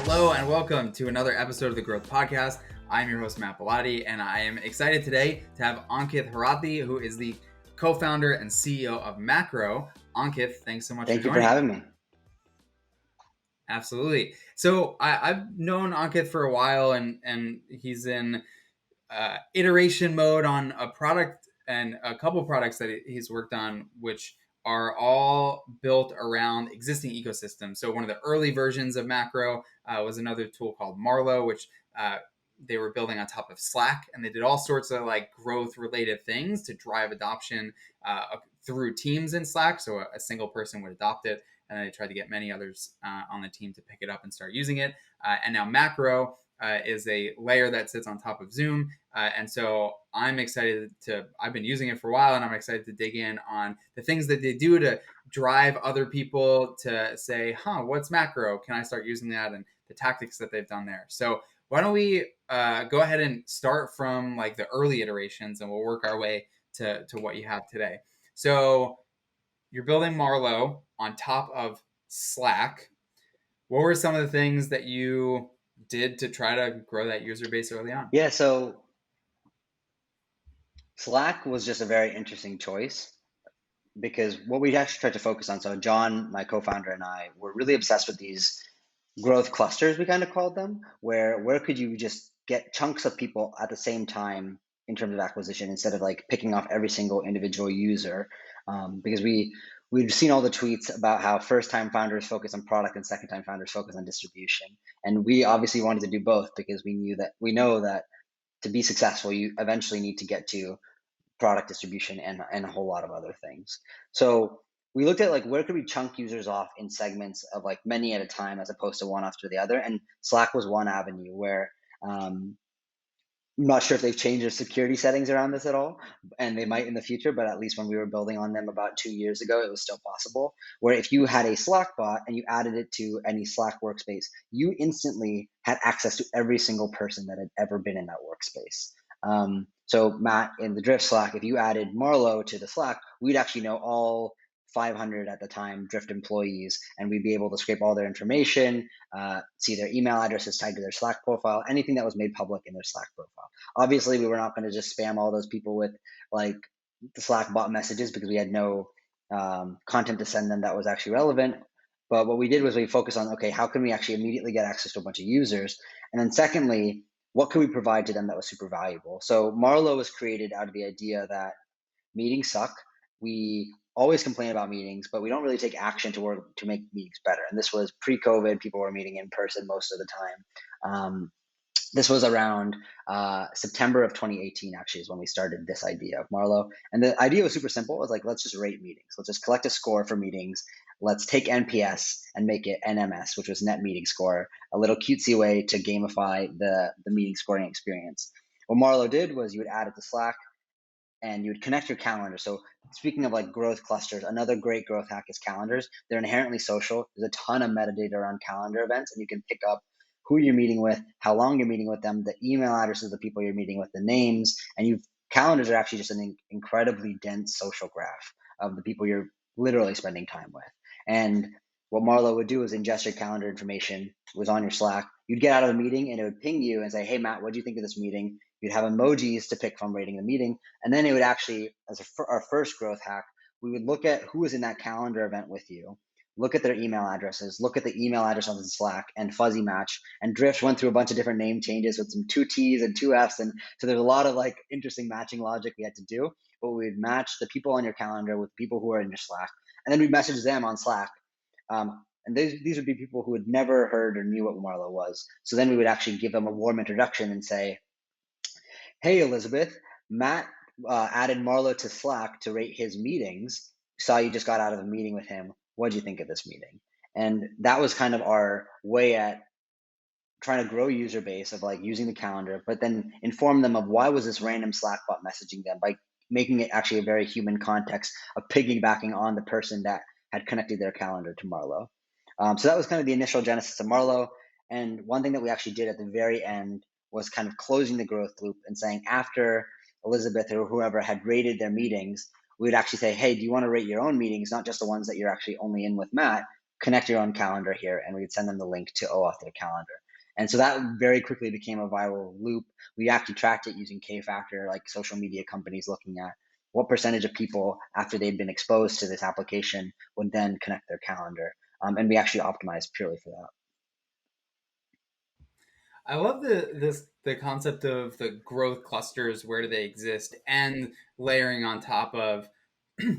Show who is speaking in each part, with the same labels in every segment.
Speaker 1: Hello and welcome to another episode of the Growth Podcast. I'm your host, Marlo and I am excited today to have Ankith Harathi, who is the co-founder and CEO of Macro. Ankith, thanks so much
Speaker 2: Thank
Speaker 1: for
Speaker 2: you
Speaker 1: joining.
Speaker 2: for having me.
Speaker 1: Absolutely. So I've known Ankith for a while, and he's in iteration mode on a product and a couple products that he's worked on, which are all built around existing ecosystems. So one of the early versions of Macro was another tool called Marlo, which they were building on top of Slack, and they did all sorts of like growth related things to drive adoption through teams in Slack. So a single person would adopt it, and then they tried to get many others on the team to pick it up and start using it. And now Macro is a layer that sits on top of Zoom. And so I'm excited I've been using it for a while, and I'm excited to dig in on the things that they do to drive other people to say, what's Macro? Can I start using that? And the tactics that they've done there. So why don't we go ahead and start from like the early iterations, and we'll work our way to what you have today. So you're building Marlo on top of Slack. What were some of the things that you did to try to grow that user base early on?
Speaker 2: Yeah, so Slack was just a very interesting choice because what we actually tried to focus on, so John, my co-founder, and I were really obsessed with these growth clusters, we kind of called them, where could you just get chunks of people at the same time in terms of acquisition instead of like picking off every single individual user, because we've seen all the tweets about how first-time founders focus on product and second-time founders focus on distribution, and we obviously wanted to do both because we know that to be successful, you eventually need to get to product distribution and a whole lot of other things. So we looked at like where could we chunk users off in segments of like many at a time as opposed to one after the other. And Slack was one avenue where I'm not sure if they've changed their security settings around this at all, and they might in the future, but at least when we were building on them about 2 years ago, it was still possible. Where if you had a Slack bot and you added it to any Slack workspace, you instantly had access to every single person that had ever been in that workspace. So Matt, in the Drift Slack, if you added Marlo to the Slack, we'd actually know all 500 at the time Drift employees, and we'd be able to scrape all their information, see their email addresses tied to their Slack profile, anything that was made public in their Slack profile. Obviously, we were not going to just spam all those people with like the Slack bot messages because we had no content to send them that was actually relevant. But what we did was we focused on, okay, how can we actually immediately get access to a bunch of users? And then secondly, what could we provide to them that was super valuable? So Marlo was created out of the idea that meetings suck. We always complain about meetings, but we don't really take action to make meetings better. And this was pre-COVID. People were meeting in person most of the time. This was around September of 2018, actually, is when we started this idea of Marlo. And the idea was super simple. It was like, let's just rate meetings. Let's just collect a score for meetings. Let's take NPS and make it NMS, which was Net Meeting Score, a little cutesy way to gamify the meeting scoring experience. What Marlo did was you would add it to Slack, and you would connect your calendar. So speaking of like growth clusters, another great growth hack is calendars. They're inherently social. There's a ton of metadata around calendar events, and you can pick up who you're meeting with, how long you're meeting with them, the email addresses of the people you're meeting with, the names, and calendars are actually just an incredibly dense social graph of the people you're literally spending time with. And what Marlo would do is ingest your calendar information. It was on your Slack. You'd get out of the meeting and it would ping you and say, hey, Matt, what do you think of this meeting? You'd have emojis to pick from rating the meeting. And then it would actually, as our first growth hack, we would look at who was in that calendar event with you, look at their email addresses, look at the email address on the Slack, and fuzzy match. And Drift went through a bunch of different name changes with some 2 T's and 2 F's. And so there's a lot of like interesting matching logic we had to do. But we'd match the people on your calendar with people who are in your Slack. And then we'd message them on Slack. And these would be people who had never heard or knew what Marlo was. So then we would actually give them a warm introduction and say, hey, Elizabeth, Matt added Marlo to Slack to rate his meetings. Saw you just got out of a meeting with him. What did you think of this meeting? And that was kind of our way at trying to grow user base of like using the calendar, but then inform them of why was this random Slack bot messaging them by making it actually a very human context of piggybacking on the person that had connected their calendar to Marlo. So that was kind of the initial genesis of Marlo. And one thing that we actually did at the very end was kind of closing the growth loop and saying after Elizabeth or whoever had rated their meetings, we would actually say, hey, do you want to rate your own meetings, not just the ones that you're actually only in with Matt? connect your own calendar here, and we would send them the link to OAuth their calendar. And so that very quickly became a viral loop. We actually tracked it using K-factor, like social media companies looking at what percentage of people after they'd been exposed to this application would then connect their calendar. And we actually optimized purely for that.
Speaker 1: I love the concept of the growth clusters. Where do they exist? And layering on top of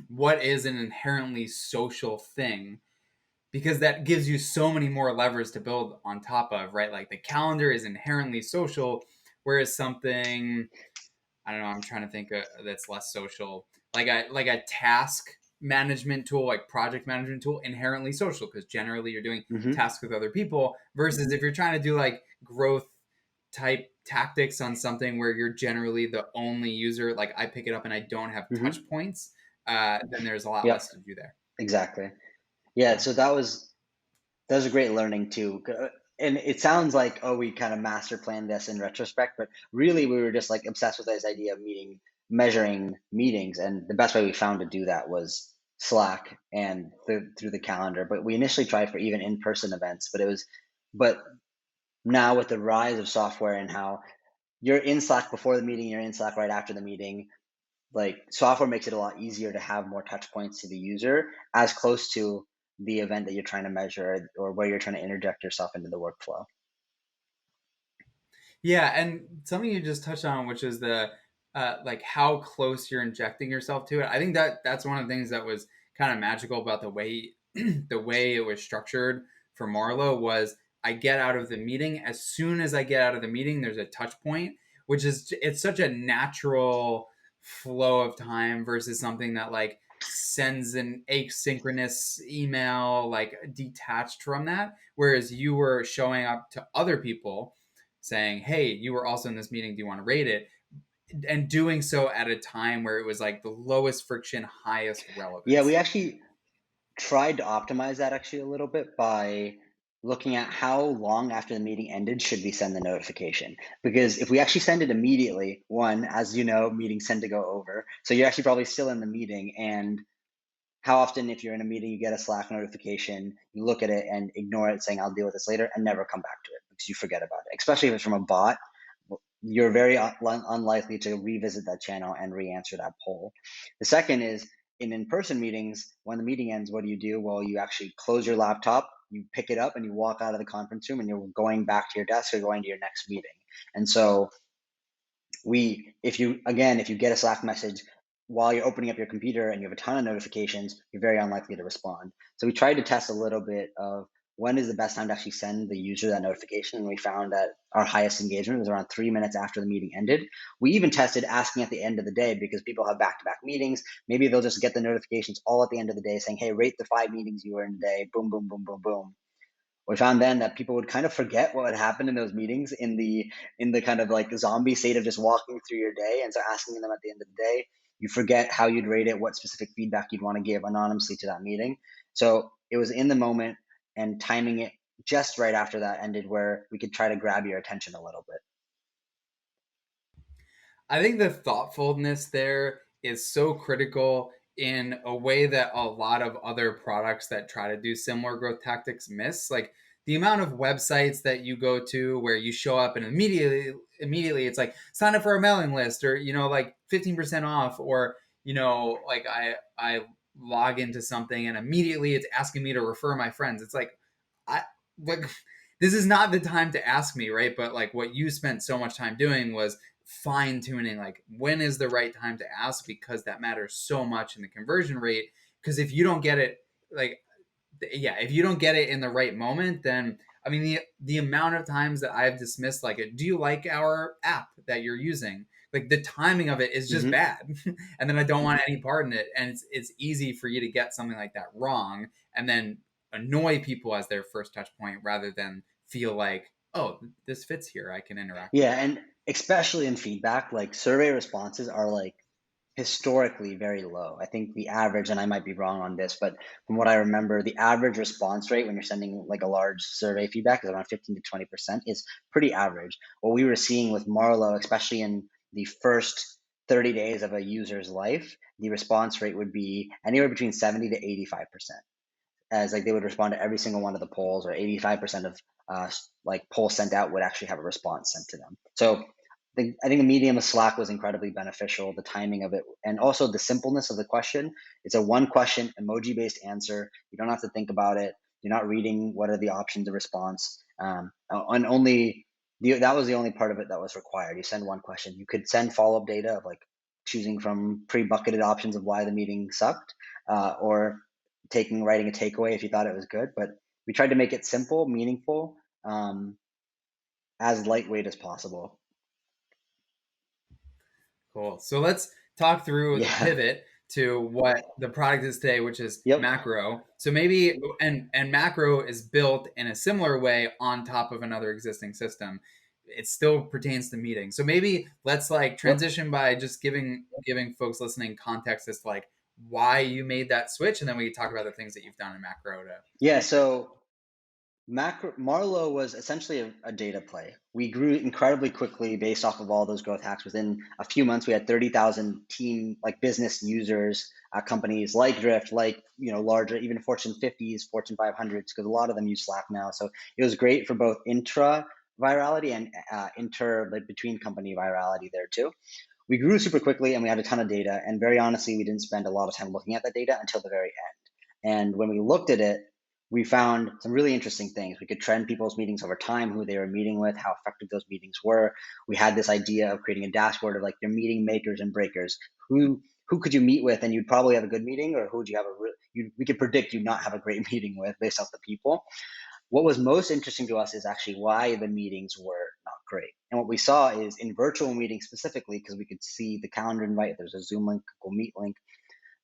Speaker 1: what is an inherently social thing, because that gives you so many more levers to build on top of, right? Like the calendar is inherently social, whereas something, I don't know, I'm trying to think that's less social, like a task management tool, like project management tool, inherently social because generally you're doing
Speaker 2: Mm-hmm.
Speaker 1: tasks with other people. Versus if you're trying to do like growth type tactics on something where you're generally the only user, like I pick it up and I don't have touch
Speaker 2: Mm-hmm.
Speaker 1: points, then there's a lot
Speaker 2: Yep.
Speaker 1: less to do there.
Speaker 2: Exactly. Yeah.
Speaker 1: Yeah.
Speaker 2: So that was a great learning too. And it sounds like, oh, we kind of master planned this in retrospect, but really we were just like obsessed with this idea of measuring meetings. And the best way we found to do that was Slack and through the calendar. But we initially tried for even in-person events, but now with the rise of software and how you're in Slack before the meeting, you're in Slack right after the meeting, like software makes it a lot easier to have more touch points to the user as close to the event that you're trying to measure or where you're trying to interject yourself into the workflow.
Speaker 1: Yeah, and something you just touched on, which is the like how close you're injecting yourself to it. I think that that's one of the things that was kind of magical about the way the way it was structured for Marlo was I get out of the meeting. As soon as I get out of the meeting, there's a touch point, which is it's such a natural flow of time versus something that like sends an asynchronous email like detached from that. Whereas you were showing up to other people saying, "Hey, you were also in this meeting. Do you want to rate it?" And doing so at a time where it was like the lowest friction, highest
Speaker 2: Yeah, we
Speaker 1: relevance.
Speaker 2: actually tried to optimize that actually a little bit by looking at how long after the meeting ended should we send the notification. Because if we actually send it immediately, one, as you know, meetings tend to go over. So you're actually probably still in the meeting, and how often, if you're in a meeting, you get a Slack notification, you look at it and ignore it, saying, I'll deal with this later, and never come back to it because you forget about it. Especially if it's from a bot, you're very unlikely to revisit that channel and re answer that poll. The second is in person meetings, when the meeting ends, what do you do? Well, you actually close your laptop, you pick it up, and you walk out of the conference room and you're going back to your desk or going to your next meeting. And so if you get a Slack message while you're opening up your computer and you have a ton of notifications, you're very unlikely to respond. So we tried to test a little bit of when is the best time to actually send the user that notification, and we found that our highest engagement was around 3 minutes after the meeting ended. We even tested asking at the end of the day because people have back-to-back meetings. Maybe they'll just get the notifications all at the end of the day saying, hey, rate the 5 meetings you were in today, boom, boom, boom, boom, boom. We found then that people would kind of forget what had happened in those meetings in the kind of like zombie state of just walking through your day. And so asking them at the end of the day, you forget how you'd rate it, what specific feedback you'd want to give anonymously to that meeting. So it was in the moment and timing it just right after that ended where we could try to grab your attention a little bit.
Speaker 1: I think the thoughtfulness there is so critical in a way that a lot of other products that try to do similar growth tactics miss. Like the amount of websites that you go to where you show up and immediately it's like sign up for a mailing list or like 15% off or like I log into something and immediately it's asking me to refer my friends. It's like I like this is not the time to ask me, right? But like what you spent so much time doing was fine tuning like when is the right time to ask because that matters so much in the conversion rate because if you don't get it like yeah, if you don't get it in the right moment, then I mean the amount of times that I've dismissed like do you like our app that you're using? Like the timing of it is just
Speaker 2: Hmm.
Speaker 1: bad. And then I don't want any part in it. And it's easy for you to get something like that wrong and then annoy people as their first touch point rather than feel like, oh, this fits here. I can interact with
Speaker 2: Yeah,
Speaker 1: it.
Speaker 2: and especially in feedback, like survey responses are like historically very low. I think the average, and I might be wrong on this, but from what I remember, the average response rate when you're sending like a large survey feedback is around 15 to 20% is pretty average. What we were seeing with Marlo, especially in the first 30 days of a user's life, the response rate would be anywhere between 70 to 85%. as like they would respond to every single one of the polls, or 85% of like polls sent out would actually have a response sent to them. So I think the medium of Slack was incredibly beneficial, the timing of it, and also the simpleness of the question. It's a one question, emoji based answer. You don't have to think about it. You're not reading what are the options of response. And that was the only part of it that was required. You send one question. You could send follow up data of like choosing from pre bucketed options of why the meeting sucked, or writing a takeaway if you thought it was good. But we tried to make it simple, meaningful, as lightweight as possible.
Speaker 1: Cool. So let's talk through the
Speaker 2: Yeah.
Speaker 1: pivot to what the product is today, which is
Speaker 2: Yep.
Speaker 1: Macro. So maybe and Macro is built in a similar way on top of another existing system. It still pertains to meetings. So maybe let's like
Speaker 2: Yep.
Speaker 1: transition by just giving folks listening context as to like why you made that switch, and then we can talk about the things that you've done in Macro to
Speaker 2: Yeah.
Speaker 1: make the switch.
Speaker 2: So Marlo was essentially a data play. We grew incredibly quickly based off of all those growth hacks. Within a few months, we had 30,000 team like business users, companies like Drift, like larger, even Fortune 50s, Fortune 500s, because a lot of them use Slack now. So it was great for both intra virality and inter like between company virality there too. We grew super quickly and we had a ton of data. And very honestly, we didn't spend a lot of time looking at that data until the very end. And when we looked at it, we found some really interesting things. We could trend people's meetings over time, who they were meeting with, how effective those meetings were. We had this idea of creating a dashboard of like your meeting makers and breakers. Who could you meet with and you'd probably have a good meeting, or who would you have we could predict you'd not have a great meeting with based off the people. What was most interesting to us is actually why the meetings were not great. And what we saw is in virtual meetings specifically, because we could see the calendar invite, if there's a Zoom link, Google Meet link,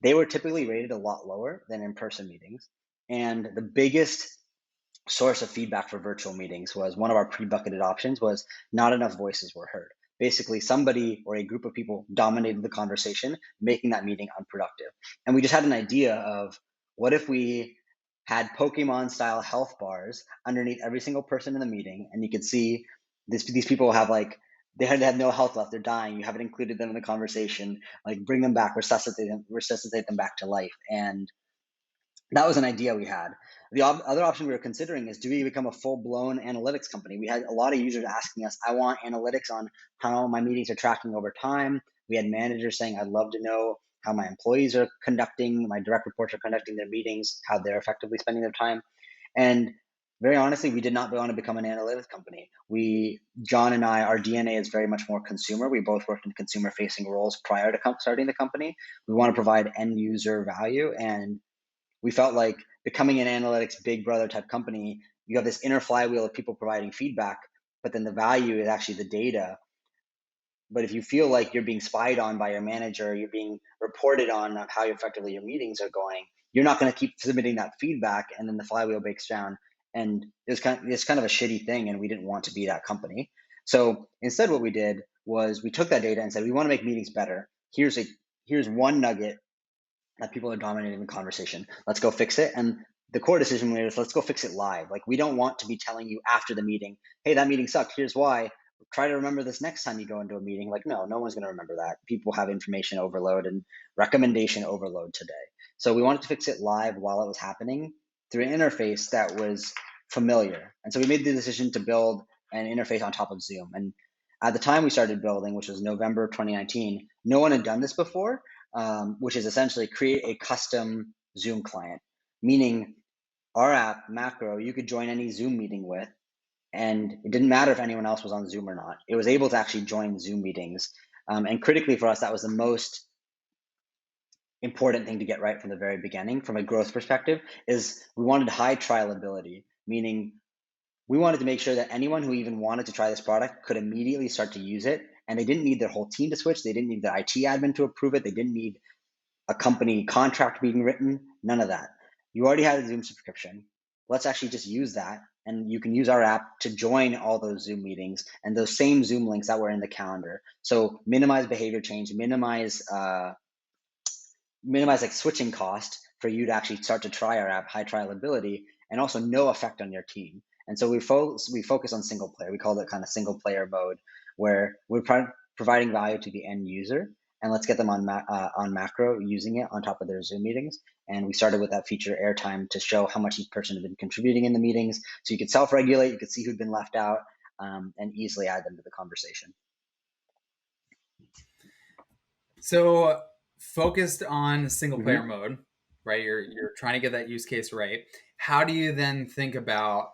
Speaker 2: they were typically rated a lot lower than in-person meetings. And the biggest source of feedback for virtual meetings was one of our pre-bucketed options was not enough voices were heard. Basically, somebody or a group of people dominated the conversation, making that meeting unproductive. And we just had an idea of what if we had Pokemon style health bars underneath every single person in the meeting, and you could see these people have like they had no health left, they're dying. You haven't included them in the conversation. Like bring them back, resuscitate them back to life. And that was an idea we had. The other option we were considering is, do we become a full-blown analytics company? We had a lot of users asking us, I want analytics on how my meetings are tracking over time. We had managers saying, I'd love to know how my employees are conducting, my direct reports are conducting their meetings, how they're effectively spending their time. And very honestly, we did not want to become an analytics company. John and I, our DNA is very much more consumer. We both worked in consumer facing roles prior to starting the company. We want to provide end user value, and we felt like becoming an analytics big brother type company, you have this inner flywheel of people providing feedback, but then the value is actually the data. But if you feel like you're being spied on by your manager, you're being reported on how effectively your meetings are going, you're not going to keep submitting that feedback, and then the flywheel breaks down. And it's kind of a shitty thing, and we didn't want to be that company. So instead, what we did was we took that data and said, we want to make meetings better. Here's one nugget that people are dominating the conversation. Let's go fix it. And the core decision was, let's go fix it live. Like, we don't want to be telling you after the meeting, hey, that meeting sucked. Here's why. Try to remember this next time you go into a meeting. Like, no one's going to remember that. People have information overload and recommendation overload today. So we wanted to fix it live while it was happening through an interface that was familiar. And so we made the decision to build an interface on top of Zoom. And at the time we started building, which was November 2019, no one had done this before, which is essentially create a custom Zoom client, meaning our app, Macro, you could join any Zoom meeting with, and it didn't matter if anyone else was on Zoom or not. It was able to actually join Zoom meetings. And critically for us, that was the most important thing to get right from the very beginning, from a growth perspective, is we wanted high trialability, meaning we wanted to make sure that anyone who even wanted to try this product could immediately start to use it. And they didn't need their whole team to switch. They didn't need the IT admin to approve it. They didn't need a company contract being written, none of that. You already had a Zoom subscription. Let's actually just use that. And you can use our app to join all those Zoom meetings and those same Zoom links that were in the calendar. So minimize behavior change, minimize like switching cost for you to actually start to try our app, high trialability, and also no effect on your team. And so we focus on single player. We call it kind of single player mode, where we're providing value to the end user, and let's get them on Macro using it on top of their Zoom meetings. And we started with that feature airtime to show how much each person had been contributing in the meetings. So you could self-regulate, you could see who'd been left out, and easily add them to the conversation.
Speaker 1: So focused on single player
Speaker 2: Mm-hmm.
Speaker 1: mode, right? You're trying to get that use case right. How do you then think about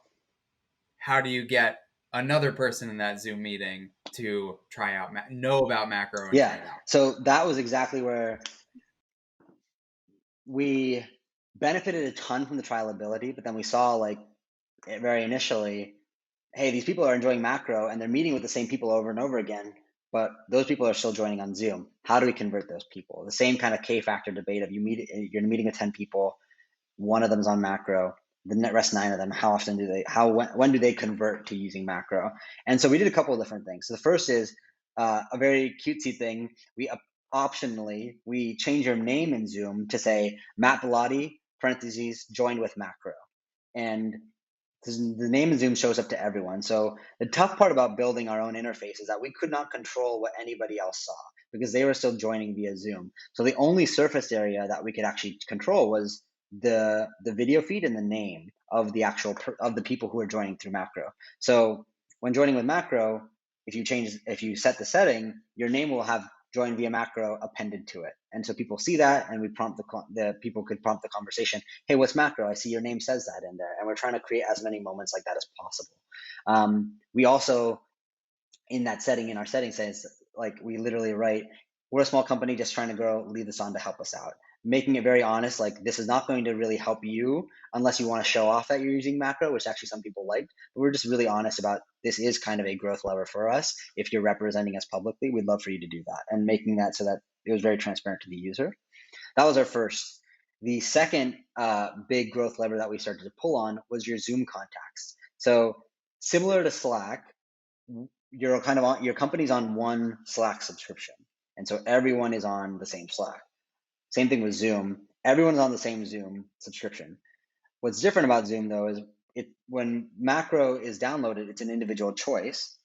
Speaker 1: how do you get another person in that Zoom meeting to try out, know about Macro and try
Speaker 2: Yeah.
Speaker 1: it out?
Speaker 2: So that was exactly where we benefited a ton from the trialability, but then we saw like very initially, hey, these people are enjoying Macro and they're meeting with the same people over and over again, but those people are still joining on Zoom. How do we convert those people? The same kind of K factor debate of you're meeting with 10 people, one of them is on Macro, the rest 9 of them, how often do they, when do they convert to using Macro? And so we did a couple of different things. So the first is a very cutesy thing. Optionally, we change your name in Zoom to say Matt Bellotti, parentheses, joined with Macro. And the name in Zoom shows up to everyone. So the tough part about building our own interface is that we could not control what anybody else saw because they were still joining via Zoom. So the only surface area that we could actually control was the video feed and the name of the actual of the people who are joining through Macro. So when joining with Macro, if you set the setting, your name will have join via Macro appended to it. And so people see that, and we prompt the people could prompt the conversation. Hey, what's Macro? I see your name says that in there. And we're trying to create as many moments like that as possible. We also, in that setting, in our setting says, like, we literally write, we're a small company just trying to grow, leave this on to help us out. Making it very honest, like, this is not going to really help you unless you want to show off that you're using Macro, which actually some people liked. But we're just really honest about this is kind of a growth lever for us. If you're representing us publicly, we'd love for you to do that. And making that so that it was very transparent to the user. That was our first. The second big growth lever that we started to pull on was your Zoom contacts. So similar to Slack, your company's on one Slack subscription, and so everyone is on the same Slack. Same thing with Zoom. Everyone's on the same Zoom subscription. What's different about Zoom though is when Macro is downloaded, it's an individual choice.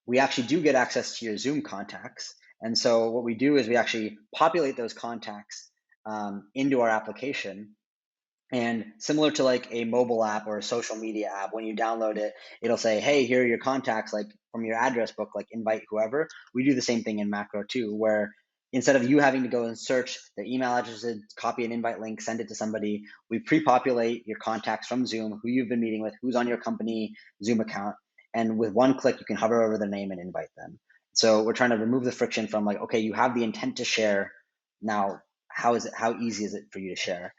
Speaker 2: We actually do get access to your Zoom contacts, and so what we do is we actually populate those contacts into our application. And similar to like a mobile app or a social media app, when you download it, it'll say, hey, here are your contacts, like from your address book, like invite whoever. We do the same thing in Macro too, where instead of you having to go and search their email addresses, copy an invite link, send it to somebody, we pre-populate your contacts from Zoom, who you've been meeting with, who's on your company Zoom account. And with one click, you can hover over their name and invite them. So we're trying to remove the friction from like, okay, you have the intent to share. Now, how easy is it for you to share?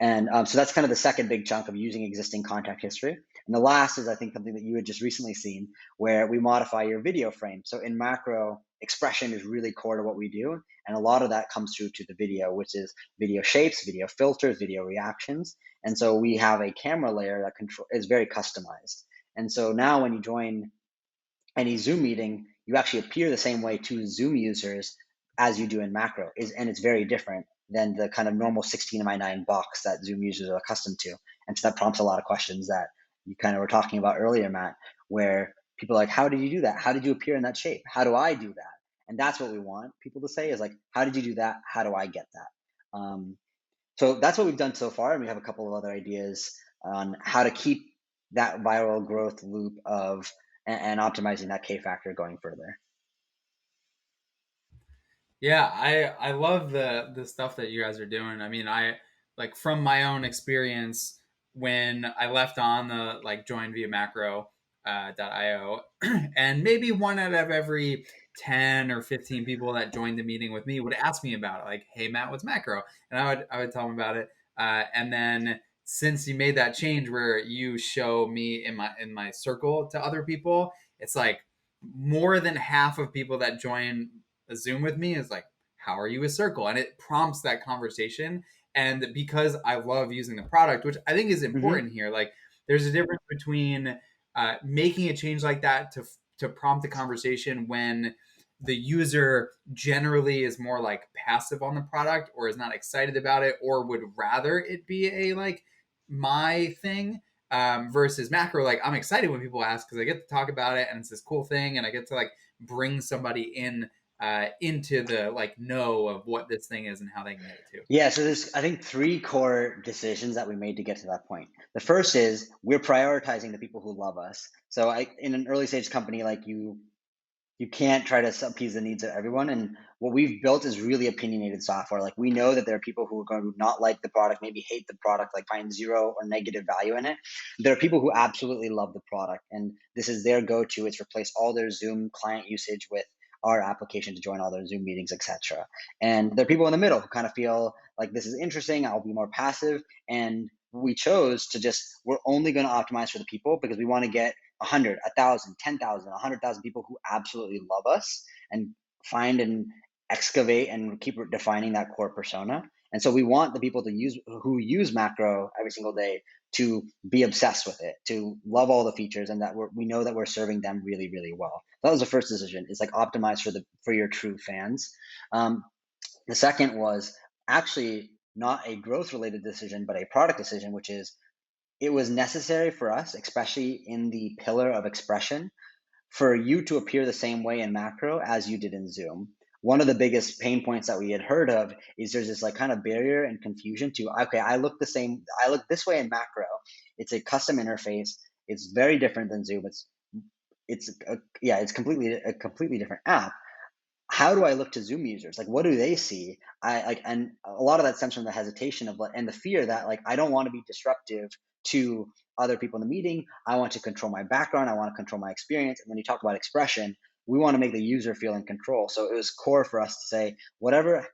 Speaker 2: And so that's kind of the second big chunk of using existing contact history. And the last is, I think, something that you had just recently seen, where we modify your video frame. So in Macro, expression is really core to what we do. And a lot of that comes through to the video, which is video shapes, video filters, video reactions. And so we have a camera layer that is very customized. And so now when you join any Zoom meeting, you actually appear the same way to Zoom users as you do in Macro. And it's very different than the kind of normal 16:9 box that Zoom users are accustomed to. And so that prompts a lot of questions that you kind of were talking about earlier, Matt, where people are like, how did you do that? How did you appear in that shape? How do I do that? And that's what we want people to say is like, how did you do that? How do I get that? So that's what we've done so far. And we have a couple of other ideas on how to keep that viral growth loop of and optimizing that K factor going further.
Speaker 1: Yeah, I love the stuff that you guys are doing. I mean, I like from my own experience when I left on the like join via macro .io and maybe one out of every 10 or 15 people that joined the meeting with me would ask me about it, like, hey Matt, what's macro? And I would tell them about it. And then since you made that change where you show me in my circle to other people, it's like more than half of people that join a Zoom with me is like, how are you a circle? And it prompts that conversation. And because I love using the product, which I think is
Speaker 2: Mm-hmm.
Speaker 1: important here, like there's a difference between making a change like that to prompt the conversation when the user generally is more like passive on the product or is not excited about it or would rather it be a like my thing versus macro. Like I'm excited when people ask because I get to talk about it and it's this cool thing and I get to like bring somebody in into the like know of what this thing is and how they can get it to?
Speaker 2: Yeah, so there's I think three core decisions that we made to get to that point. The first is we're prioritizing the people who love us. So in an early stage company like you can't try to appease the needs of everyone. And what we've built is really opinionated software. Like we know that there are people who are going to not like the product, maybe hate the product, like find zero or negative value in it. There are people who absolutely love the product, and this is their go-to. It's replaced all their Zoom client usage with our application to join all their Zoom meetings, etc. And there are people in the middle who kind of feel like this is interesting. I'll be more passive, and we chose to just we're only going to optimize for the people because we want to get 100, 1,000, 10,000, 100,000 people who absolutely love us and find and excavate and keep defining that core persona. And so we want the people who use Macro every single day to be obsessed with it, to love all the features, and that we know that we're serving them really, really well. That was the first decision. Is like optimize for your true fans. The second was actually not a growth related decision, but a product decision, which is it was necessary for us, especially in the pillar of expression, for you to appear the same way in Macro as you did in Zoom. One of the biggest pain points that we had heard of is there's this like kind of barrier and confusion to, okay, I look the same, I look this way in Macro. It's a custom interface. It's very different than Zoom. It's completely a completely different app. How do I look to Zoom users? Like, what do they see? And a lot of that stems from the hesitation of and the fear that like I don't want to be disruptive to other people in the meeting. I want to control my background. I want to control my experience. And when you talk about expression, we want to make the user feel in control. So it was core for us to say,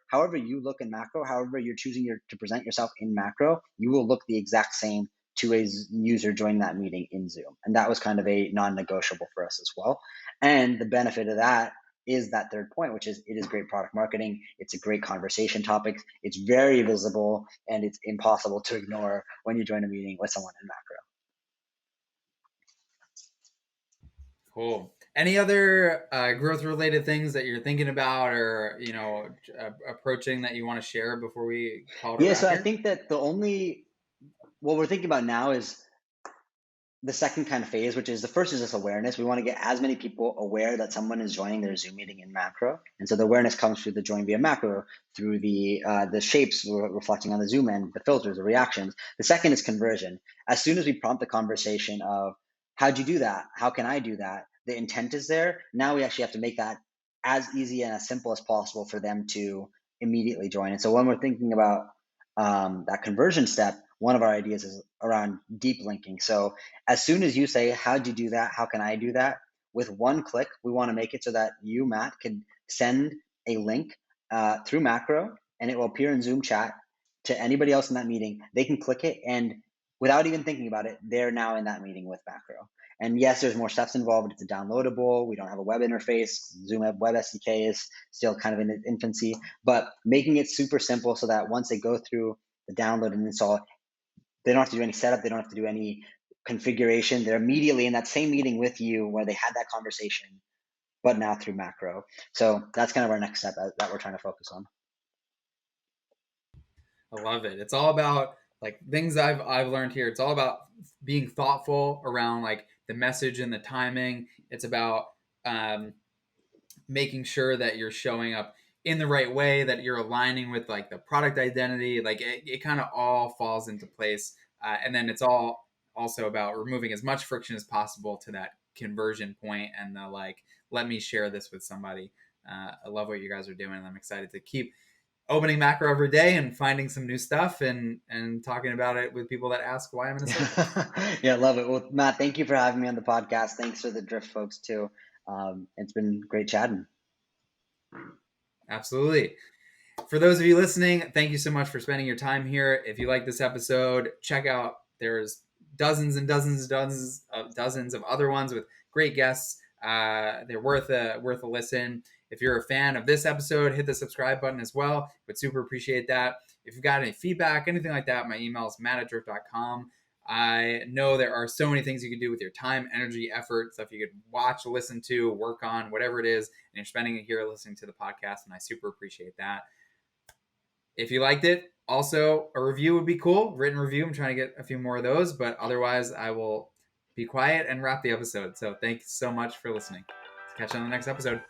Speaker 2: however you look in Macro, however you're choosing to present yourself in Macro, you will look the exact same to a user joining that meeting in Zoom. And that was kind of a non-negotiable for us as well. And the benefit of that is that third point, which is it is great product marketing. It's a great conversation topic. It's very visible and it's impossible to ignore when you join a meeting with someone in Macro.
Speaker 1: Cool. Any other growth related things that you're thinking about or, approaching that you want to share before we call it a
Speaker 2: Yeah,
Speaker 1: wrap
Speaker 2: so I
Speaker 1: here?
Speaker 2: think that what we're thinking about now is the second kind of phase, which is the first is this awareness. We want to get as many people aware that someone is joining their Zoom meeting in Macro, and so the awareness comes through the join via Macro, through the shapes reflecting on the Zoom end, the filters, the reactions. The second is conversion. As soon as we prompt the conversation of how'd you do that? How can I do that? The intent is there. Now we actually have to make that as easy and as simple as possible for them to immediately join. And so when we're thinking about that conversion step, one of our ideas is around deep linking. So as soon as you say, how'd you do that? How can I do that? With one click, we want to make it so that you, Matt, can send a link through Macro and it will appear in Zoom chat to anybody else in that meeting. They can click it and without even thinking about it, they're now in that meeting with Macro. And yes, there's more steps involved. It's a downloadable. We don't have a web interface. Zoom Web SDK is still kind of in its infancy, but making it super simple so that once they go through the download and install, they don't have to do any setup. They don't have to do any configuration. They're immediately in that same meeting with you where they had that conversation, but now through Macro. So that's kind of our next step that we're trying to focus on.
Speaker 1: I love it. It's all about like things I've learned here. It's all about being thoughtful around like the message and the timing. It's about um, making sure that you're showing up in the right way, that you're aligning with like the product identity. Like it kind of all falls into place, and then it's all also about removing as much friction as possible to that conversion point and the like. Let me share this with somebody. I love what you guys are doing, and I'm excited to keep opening Macro every day and finding some new stuff and talking about it with people that ask why I'm in a circle.
Speaker 2: Yeah, love it. Well, Matt, thank you for having me on the podcast. Thanks for the Drift folks too. It's been great chatting.
Speaker 1: Absolutely. For those of you listening, thank you so much for spending your time here. If you like this episode, check out there's dozens and dozens of other ones with great guests. They're worth a listen. If you're a fan of this episode, hit the subscribe button as well. Would super appreciate that. If you've got any feedback, anything like that, my email is matt@drift.com. I know there are so many things you can do with your time, energy, effort, stuff you could watch, listen to, work on, whatever it is, and you're spending it here listening to the podcast, and I super appreciate that. If you liked it, also a review would be cool. Written review. I'm trying to get a few more of those, but otherwise I will be quiet and wrap the episode. So thanks so much for listening. Catch you on the next episode.